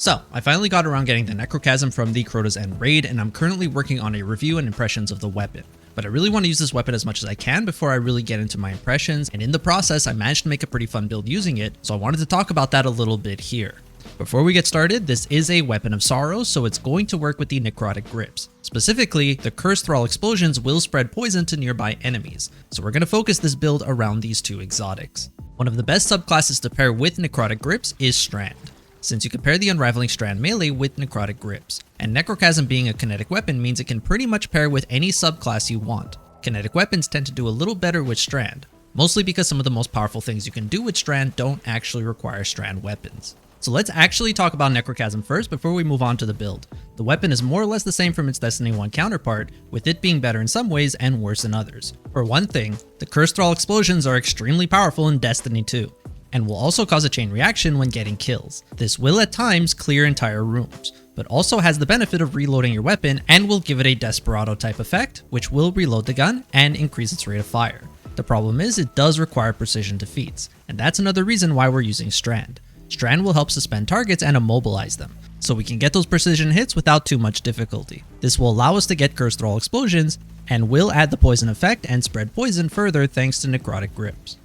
So, I finally got around getting the Necrochasm from the Crota's End raid, and I'm currently working on a review and impressions of the weapon. But I really want to use this weapon as much as I can before I really get into my impressions, and in the process I managed to make a pretty fun build using it, so I wanted to talk about that a little bit here. Before we get started, this is a Weapon of Sorrow, so it's going to work with the necrotic grips. Specifically, the Cursed Thrall explosions will spread poison to nearby enemies, so we're going to focus this build around these two exotics. One of the best subclasses to pair with necrotic grips is Strand, since you can pair the Unraveling Strand melee with necrotic grips, and Necrochasm being a kinetic weapon means it can pretty much pair with any subclass you want. Kinetic weapons tend to do a little better with Strand, mostly because some of the most powerful things you can do with Strand don't actually require Strand weapons. So let's actually talk about Necrochasm first before we move on to the build. The weapon is more or less the same from its Destiny 1 counterpart, with it being better in some ways and worse in others. For one thing, the Cursed Thrall explosions are extremely powerful in Destiny 2, and will also cause a chain reaction when getting kills. This will at times clear entire rooms, but also has the benefit of reloading your weapon and will give it a Desperado type effect, which will reload the gun and increase its rate of fire. The problem is it does require precision defeats, and that's another reason why we're using Strand. Strand will help suspend targets and immobilize them, so we can get those precision hits without too much difficulty. This will allow us to get Cursed Thrall explosions, and will add the poison effect and spread poison further thanks to necrotic grips.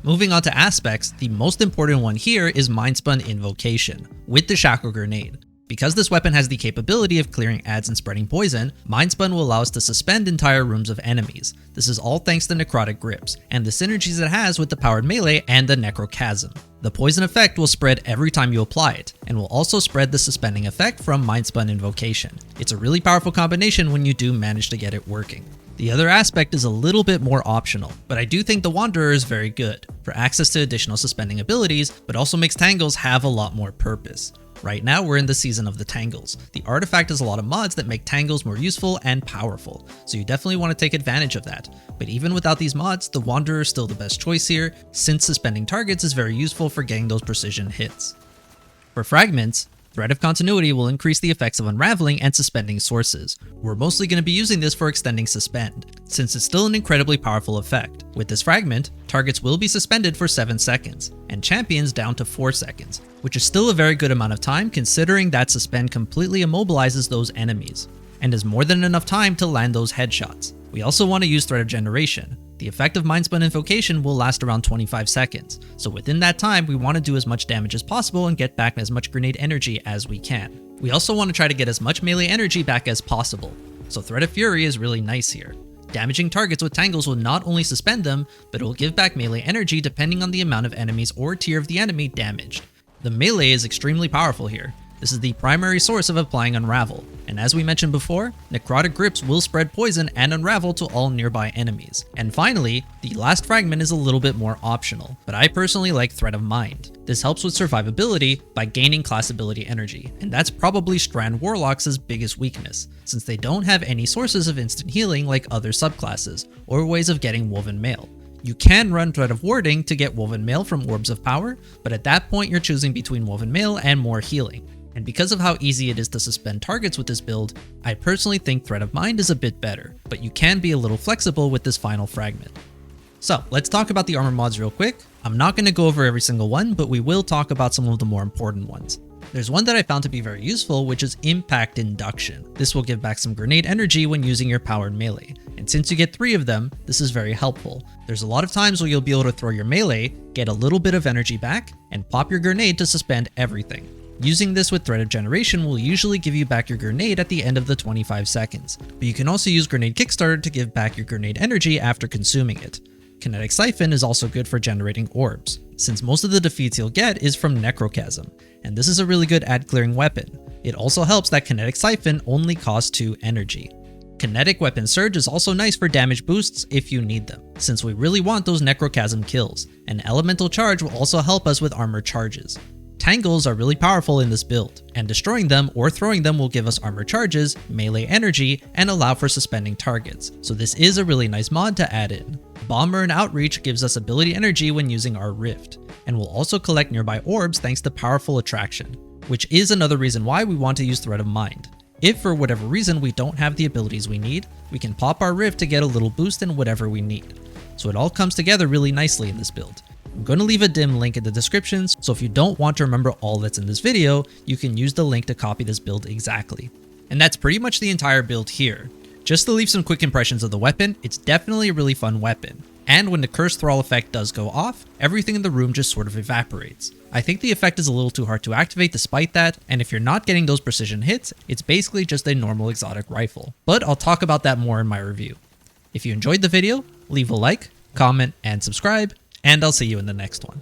Moving on to aspects, the most important one here is Mindspun Invocation, with the Shackle Grenade. Because this weapon has the capability of clearing adds and spreading poison, Mindspun will allow us to suspend entire rooms of enemies. This is all thanks to necrotic grips, and the synergies it has with the powered melee and the Necrochasm. The poison effect will spread every time you apply it, and will also spread the suspending effect from Mindspun Invocation. It's a really powerful combination when you do manage to get it working. The other aspect is a little bit more optional, but I do think the Wanderer is very good for access to additional suspending abilities, but also makes Tangles have a lot more purpose. Right now we're in the season of the Tangles. The artifact has a lot of mods that make Tangles more useful and powerful, so you definitely want to take advantage of that. But even without these mods, the Wanderer is still the best choice here, since suspending targets is very useful for getting those precision hits. For Fragments, Thread of Continuity will increase the effects of unraveling and suspending sources. We're mostly going to be using this for extending Suspend, since it's still an incredibly powerful effect. With this fragment, targets will be suspended for 7 seconds, and champions down to 4 seconds, which is still a very good amount of time considering that Suspend completely immobilizes those enemies, and is more than enough time to land those headshots. We also want to use Thread of Generation. The effect of Mindspun Invocation will last around 25 seconds, so within that time we want to do as much damage as possible and get back as much grenade energy as we can. We also want to try to get as much melee energy back as possible, so Thread of Fury is really nice here. Damaging targets with Tangles will not only suspend them, but it will give back melee energy depending on the amount of enemies or tier of the enemy damaged. The melee is extremely powerful here. This is the primary source of applying Unravel, and as we mentioned before, necrotic grips will spread poison and unravel to all nearby enemies. And finally, the last fragment is a little bit more optional, but I personally like Thread of Mind. This helps with survivability by gaining class ability energy, and that's probably Strand Warlocks' biggest weakness, since they don't have any sources of instant healing like other subclasses, or ways of getting Woven Mail. You can run Thread of Warding to get Woven Mail from Orbs of Power, but at that point you're choosing between Woven Mail and more healing. And because of how easy it is to suspend targets with this build, I personally think Thread of Mind is a bit better, but you can be a little flexible with this final fragment. So let's talk about the armor mods real quick. I'm not going to go over every single one, but we will talk about some of the more important ones. There's one that I found to be very useful, which is Impact Induction. This will give back some grenade energy when using your powered melee, and since you get 3 of them, this is very helpful. There's a lot of times where you'll be able to throw your melee, get a little bit of energy back, and pop your grenade to suspend everything. Using this with Thread of Generation will usually give you back your grenade at the end of the 25 seconds, but you can also use Grenade Kickstarter to give back your grenade energy after consuming it. Kinetic Siphon is also good for generating orbs, since most of the defeats you'll get is from Necrochasm, and this is a really good ad clearing weapon. It also helps that Kinetic Siphon only costs 2 energy. Kinetic Weapon Surge is also nice for damage boosts if you need them, since we really want those Necrochasm kills, and Elemental Charge will also help us with armor charges. Tangles are really powerful in this build, and destroying them or throwing them will give us armor charges, melee energy, and allow for suspending targets, so this is a really nice mod to add in. Bomber and Outreach gives us ability energy when using our Rift, and will also collect nearby orbs thanks to Powerful Attraction, which is another reason why we want to use Thread of Mind. If for whatever reason we don't have the abilities we need, we can pop our Rift to get a little boost in whatever we need. So it all comes together really nicely in this build. I'm going to leave a dim link in the description, so if you don't want to remember all that's in this video, you can use the link to copy this build exactly. And that's pretty much the entire build here. Just to leave some quick impressions of the weapon, it's definitely a really fun weapon. And when the Curse Thrall effect does go off, everything in the room just sort of evaporates. I think the effect is a little too hard to activate despite that, and if you're not getting those precision hits, it's basically just a normal exotic rifle. But I'll talk about that more in my review. If you enjoyed the video, leave a like, comment, and subscribe, and I'll see you in the next one.